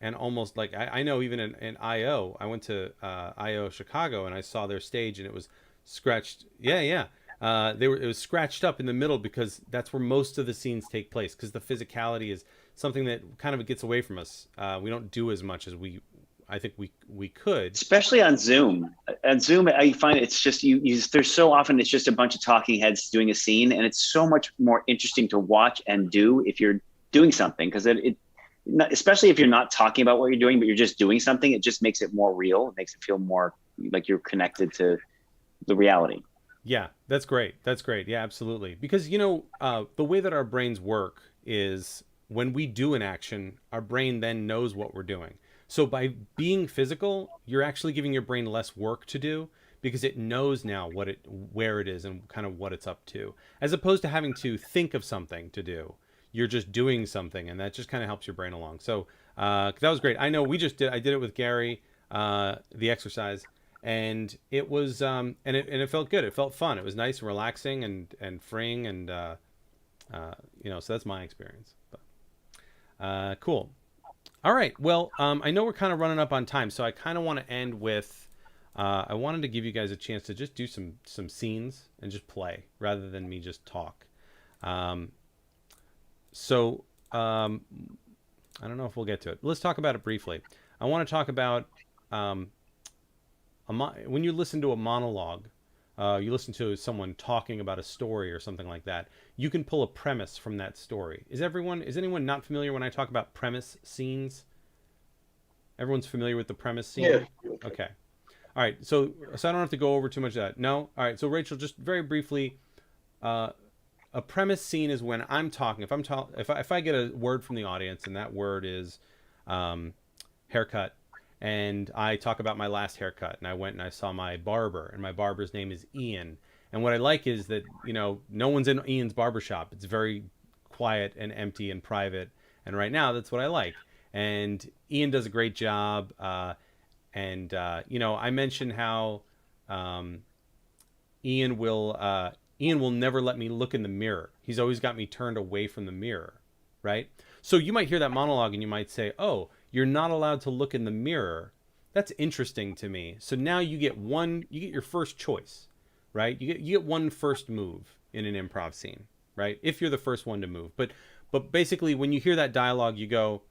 and almost like I know even in I.O., I went to I.O. Chicago and I saw their stage and it was scratched. Yeah. It was scratched up in the middle because that's where most of the scenes take place, because the physicality is something that kind of gets away from us. We don't do as much as I think we could, especially on Zoom. On Zoom, I find it's just there's so often it's just a bunch of talking heads doing a scene, and it's so much more interesting to watch and do if you're doing something, because especially if you're not talking about what you're doing, but you're just doing something, it just makes it more real. It makes it feel more like you're connected to the reality. Yeah, that's great. Yeah, absolutely. Because the way that our brains work is when we do an action, our brain then knows what we're doing. So by being physical, you're actually giving your brain less work to do, because it knows now where it is and kind of what it's up to, as opposed to having to think of something to do. You're just doing something, and that just kind of helps your brain along. So that was great. I know I did it with Gary, the exercise, and it was and it felt good. It felt fun. It was nice and relaxing and freeing, and so that's my experience. But cool. All right. Well, I know we're kind of running up on time, so I kind of want to end with, I wanted to give you guys a chance to just do some scenes and just play rather than me just talk. So I don't know if we'll get to it. Let's talk about it briefly. I want to talk about when you listen to a monologue, you listen to someone talking about a story or something like that, you can pull a premise from that story. Is anyone not familiar when I talk about premise scenes? Everyone's familiar with the premise scene? Yeah. Okay. All right, so I don't have to go over too much of that. No. All right, so Rachel, just very briefly, a premise scene is when I'm talking. If I get a word from the audience and that word is haircut, and I talk about my last haircut, and I went and I saw my barber, and my barber's name is Ian. And what I like is that, no one's in Ian's barbershop. It's very quiet and empty and private. And right now, that's what I like. And Ian does a great job. I mentioned how Ian will never let me look in the mirror. He's always got me turned away from the mirror, right? So you might hear that monologue and you might say, "Oh, you're not allowed to look in the mirror." That's interesting to me. So now you get your first choice, right? You get one first move in an improv scene, right? If you're the first one to move. But basically, when you hear that dialogue, you go,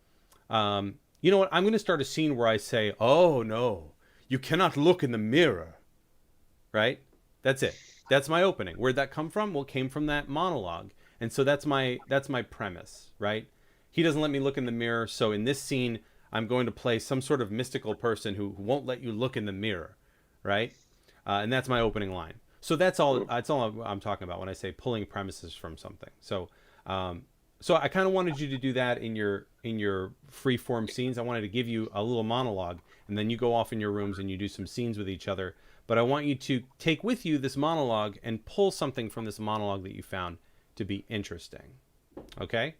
you know what? I'm going to start a scene where I say, "Oh no, you cannot look in the mirror," right? That's it. That's my opening. Where'd that come from? Well, it came from that monologue. And so that's my premise, right? He doesn't let me look in the mirror. So in this scene, I'm going to play some sort of mystical person who won't let you look in the mirror, right? And that's my opening line. So that's all I'm talking about when I say pulling premises from something. So I kind of wanted you to do that in your free form scenes. I wanted to give you a little monologue, and then you go off in your rooms and you do some scenes with each other. But I want you to take with you this monologue and pull something from this monologue that you found to be interesting. Okay?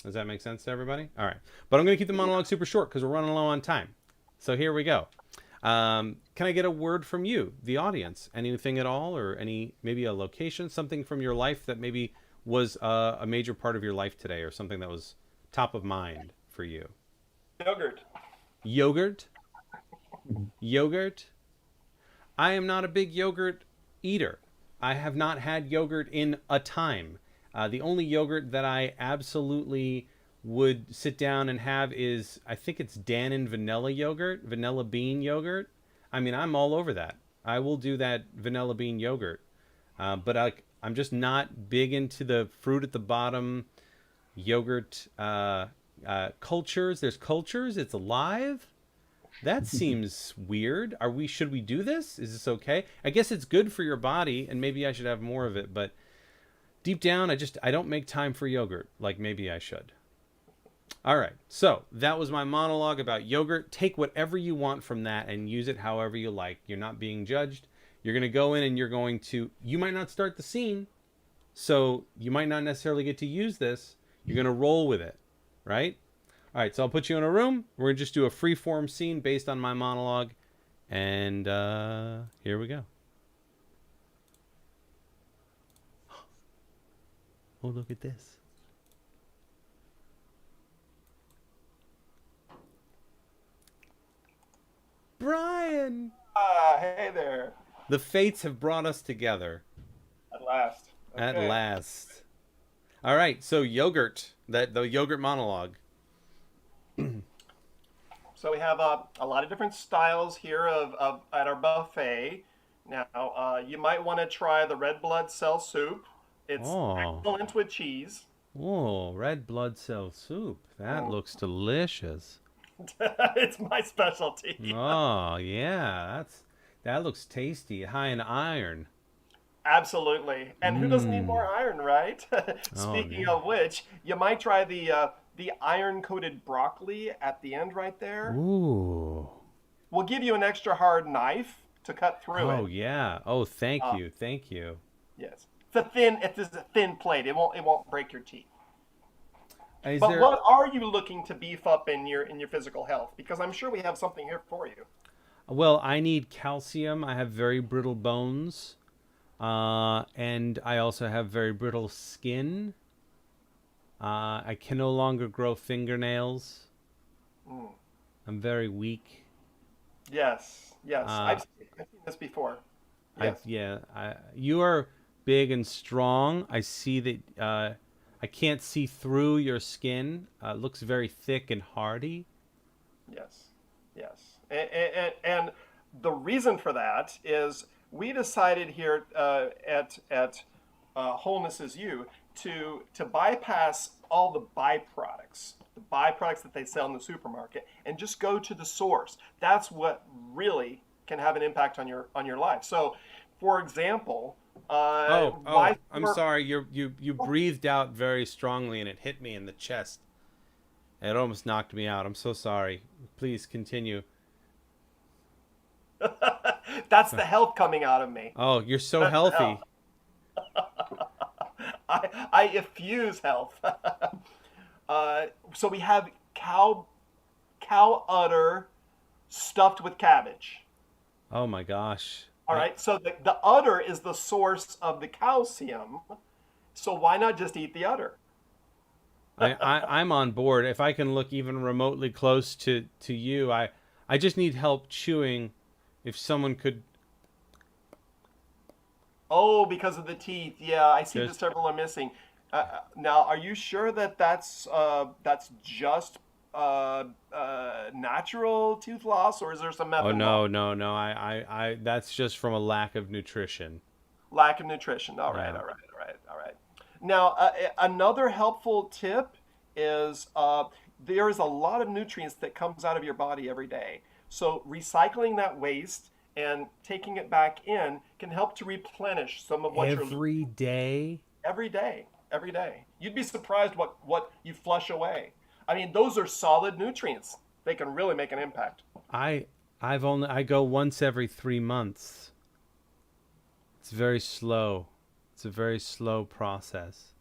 Does that make sense to everybody? All right. But I'm going to keep the monologue super short because we're running low on time. So here we go. Can I get a word from you, the audience? Anything at all, or maybe a location, something from your life that maybe was a major part of your life today, or something that was top of mind for you? Yogurt. Yogurt? Yogurt? I am not a big yogurt eater. I have not had yogurt in a time. The only yogurt that I absolutely would sit down and have is, I think it's Dannon vanilla yogurt, vanilla bean yogurt. I mean, I'm all over that. I will do that vanilla bean yogurt. But I'm just not big into the fruit at the bottom yogurt cultures. There's cultures. It's alive. That seems weird. Should we do this? Is this okay? I guess it's good for your body, and maybe I should have more of it, but deep down, I don't make time for yogurt like maybe I should. All right. So that was my monologue about yogurt. Take whatever you want from that and use it however you like. You're not being judged. You're going to go in and you might not start the scene, so you might not necessarily get to use this. You're going to roll with it, right? All right, so I'll put you in a room. We're going to just do a free-form scene based on my monologue. And here we go. Oh, look at this. Brian! Hey there. The fates have brought us together. At last. Okay. At last. All right, so yogurt. The yogurt monologue. So we have a lot of different styles here at our buffet. Now, you might want to try the red blood cell soup. It's excellent with cheese. Oh, red blood cell soup. That looks delicious. It's my specialty. Oh, yeah. That looks tasty. High in iron. Absolutely. And who doesn't need more iron, right? Speaking of which, you might try the iron-coated broccoli at the end right there. Ooh. We'll give you an extra hard knife to cut through it. Oh, yeah. Oh, thank you. Thank you. Yes. It's a thin plate. It won't break your teeth. What what are you looking to beef up in your physical health? Because I'm sure we have something here for you. Well, I need calcium. I have very brittle bones. And I also have very brittle skin. I can no longer grow fingernails. I'm very weak. Yes. I've seen this before. Yes. You are big and strong. I see that I can't see through your skin. It looks very thick and hardy. Yes. And the reason for that is we decided here at Wholeness is You to bypass all the byproducts that they sell in the supermarket and just go to the source. That's what really can have an impact on your life. So, for example, I'm sorry. You breathed out very strongly and it hit me in the chest. It almost knocked me out. I'm so sorry. Please continue. That's the health coming out of me. Oh, you're so healthy. I effuse health. So we have cow udder stuffed with cabbage. Oh my gosh. All right. So the udder is the source of the calcium. So why not just eat the udder? I'm on board. If I can look even remotely close to you, I just need help chewing. If someone could. Oh, because of the teeth. Yeah, I see that several are missing. Now, are you sure that that's just natural tooth loss, or is there some method? Oh no. I that's just from a lack of nutrition. Lack of nutrition. All right. Now, another helpful tip is there is a lot of nutrients that comes out of your body every day. So recycling that waste and taking it back in can help to replenish some of what every day. Every day. You'd be surprised what you flush away. I mean, those are solid nutrients. They can really make an impact. I go once every 3 months. It's very slow. It's a very slow process.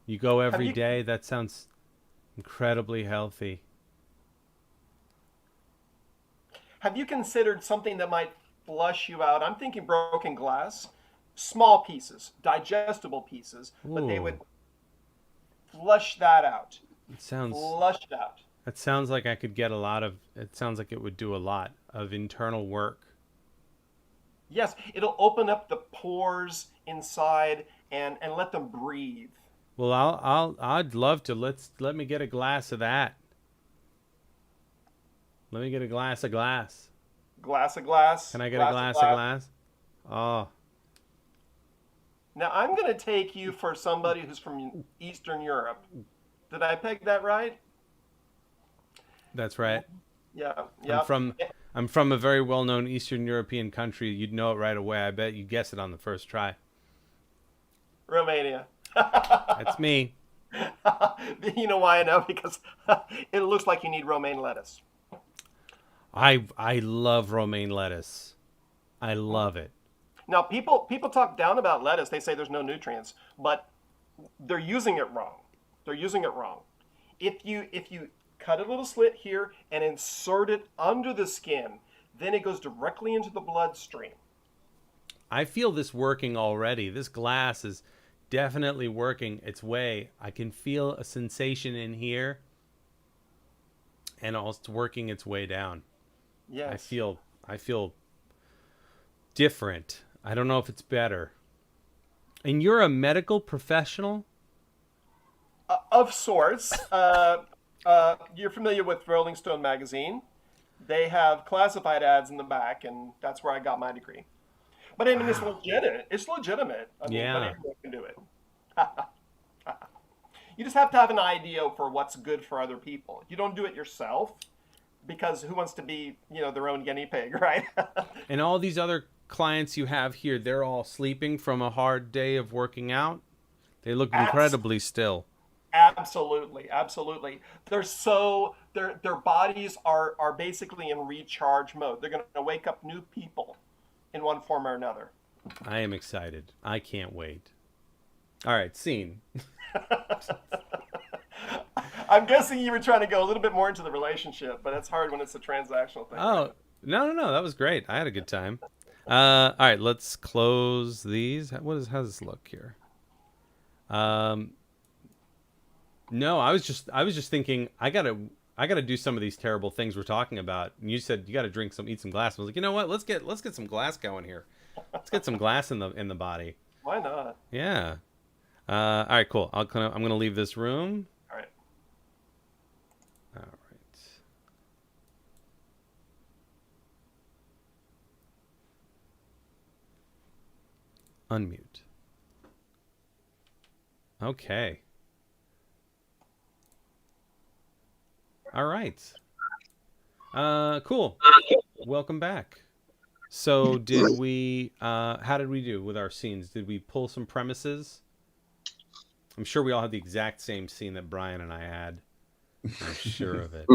You go every day? That sounds incredibly healthy. Have you considered something that might flush you out? I'm thinking broken glass, small pieces, digestible pieces, but they would flush that out. Flush it out. It sounds like I could get it sounds like it would do a lot of internal work. Yes, it'll open up the pores inside and let them breathe. Well, I'd love to. Let me get a glass of that. Let me get a glass of glass. Glass of glass. Can I get a glass of glass? Oh. Now I'm going to take you for somebody who's from Eastern Europe. Did I peg that right? That's right. Yeah. I'm from a very well-known Eastern European country. You'd know it right away. I bet you'd guess it on the first try. Romania. That's me. You know why I know? Because it looks like you need romaine lettuce. I love romaine lettuce. I love it. Now, people talk down about lettuce. They say there's no nutrients, but they're using it wrong. If you cut a little slit here and insert it under the skin, then it goes directly into the bloodstream. I feel this working already. This glass is definitely working its way. I can feel a sensation in here, and also working its way down. Yes. I feel different. I don't know if it's better. And you're a medical professional? Of sorts. You're familiar with Rolling Stone magazine. They have classified ads in the back, and that's where I got my degree. But I mean, it's legitimate. I mean, yeah. Anyone can do it. You just have to have an idea for what's good for other people. You don't do it yourself, because who wants to be, their own guinea pig, right? And all these other clients you have here, they're all sleeping from a hard day of working out. They look incredibly still. Absolutely. Their bodies are basically in recharge mode. They're going to wake up new people in one form or another. I am excited. I can't wait. All right, scene. I'm guessing you were trying to go a little bit more into the relationship, but it's hard when it's a transactional thing. Oh, no. That was great. I had a good time. All right, let's close these. How does this look here? No, I was just thinking I gotta do some of these terrible things we're talking about. And you said you gotta eat some glass. I was like, you know what? Let's get some glass going here. Let's get some glass in the body. Why not? Yeah. All right, cool. I'm gonna leave this room. All right. Unmute. Okay. All right. Cool. Welcome back. So did we, how did we do with our scenes? Did we pull some premises? I'm sure we all had the exact same scene that Brian and I had. I'm sure of it.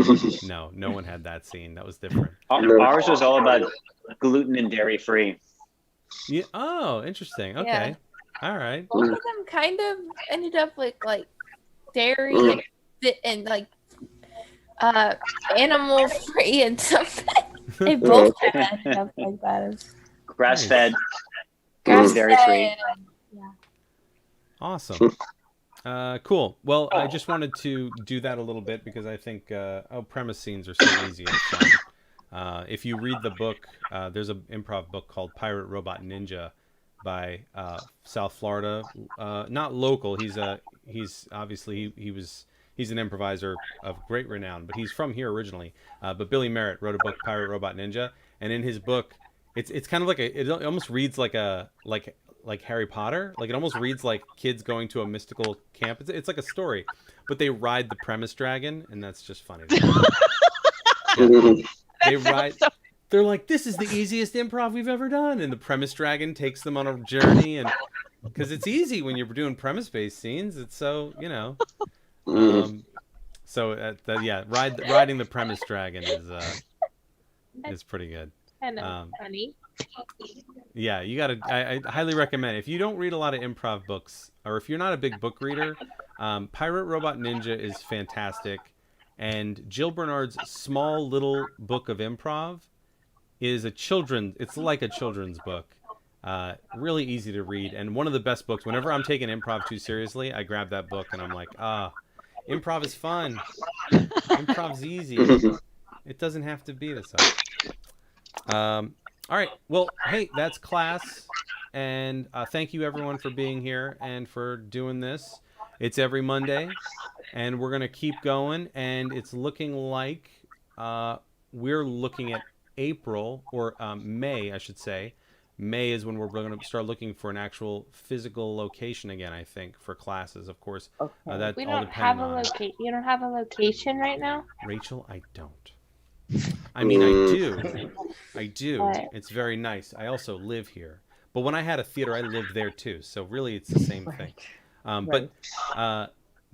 No one had that scene. That was different. Ours was all about gluten and dairy free. Yeah. Oh, interesting. Okay. All right. Both of them kind of ended up with like dairy and like animal free and something. They both ended up like that. Grass fed, dairy free. Yeah. Awesome. Cool. Well, I just wanted to do that a little bit because I think premise scenes are so easy and fun. If you read the book, there's an improv book called Pirate Robot Ninja by South Florida. Not local. He's obviously he's an improviser of great renown, but he's from here originally. But Billy Merritt wrote a book, Pirate Robot Ninja, and in his book, it's kind of like it almost reads like Harry Potter. Like it almost reads like kids going to a mystical camp. It's like a story, but they ride the premise dragon, and that's just funny. They ride. They're like, this is the easiest improv we've ever done, and the premise dragon takes them on a journey, and because it's easy when you're doing premise-based scenes, it's so riding the premise dragon is pretty good. Kind of funny. Yeah, you gotta. I highly recommend if you don't read a lot of improv books, or if you're not a big book reader, Pirate Robot Ninja is fantastic, and Jill Bernard's small little book of improv is it's like a children's book. Really easy to read, and one of the best books. Whenever I'm taking improv too seriously, I grab that book and I'm like, improv is fun. Improv's easy. It doesn't have to be this way. All right. Well, hey, that's class. And thank you, everyone, for being here and for doing this. It's every Monday, and we're going to keep going. And it's looking like we're looking at April, or May, I should say. May is when we're going to start looking for an actual physical location again, I think, for classes, of course. Okay. That We all don't have a location. You don't have a location right now? Rachel, I don't. I mean, I do. But It's very nice. I also live here. But when I had a theater, I lived there too. So really, it's the same thing.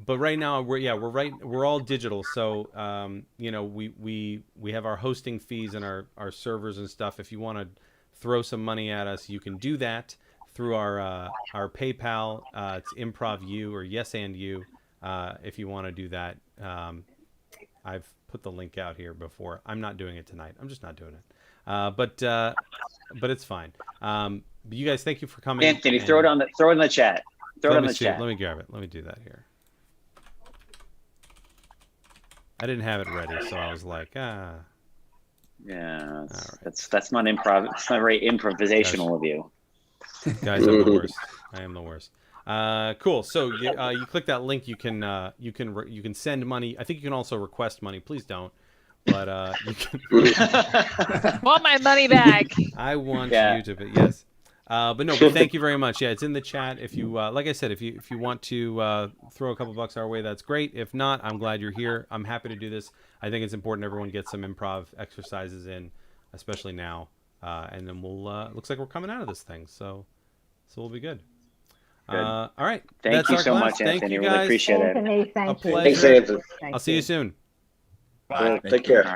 But right now, we're all digital. So we have our hosting fees and our servers and stuff. If you want to throw some money at us, you can do that through our PayPal. It's ImprovU or Yes and You. If you want to do that, I've put the link out here before. I'm not doing it tonight. I'm just not doing it. But it's fine. But you guys, thank you for coming. Anthony, throw it in the chat. Throw it in the chat. Let me grab it. Let me do that here. I didn't have it ready, so I was like, Yeah, right. that's not improv. It's not very improvisational of you. Guys, I'm the worst. I am the worst. Cool. So you click that link. You can send money. I think you can also request money. Please don't. But you can. Want my money back? I want you to. But yes. But thank you very much. Yeah, it's in the chat. If you like I said, if you want to throw a couple bucks our way, that's great. If not, I'm glad you're here. I'm happy to do this. I think it's important everyone gets some improv exercises in, especially now. And then we'll looks like we're coming out of this thing. So we'll be good. All right. Thank you so much, Thank Anthony. you Really guys. appreciate it. Anthony, thank A you. pleasure. Thanks, Anthony. I'll see you soon. Bye. Take care.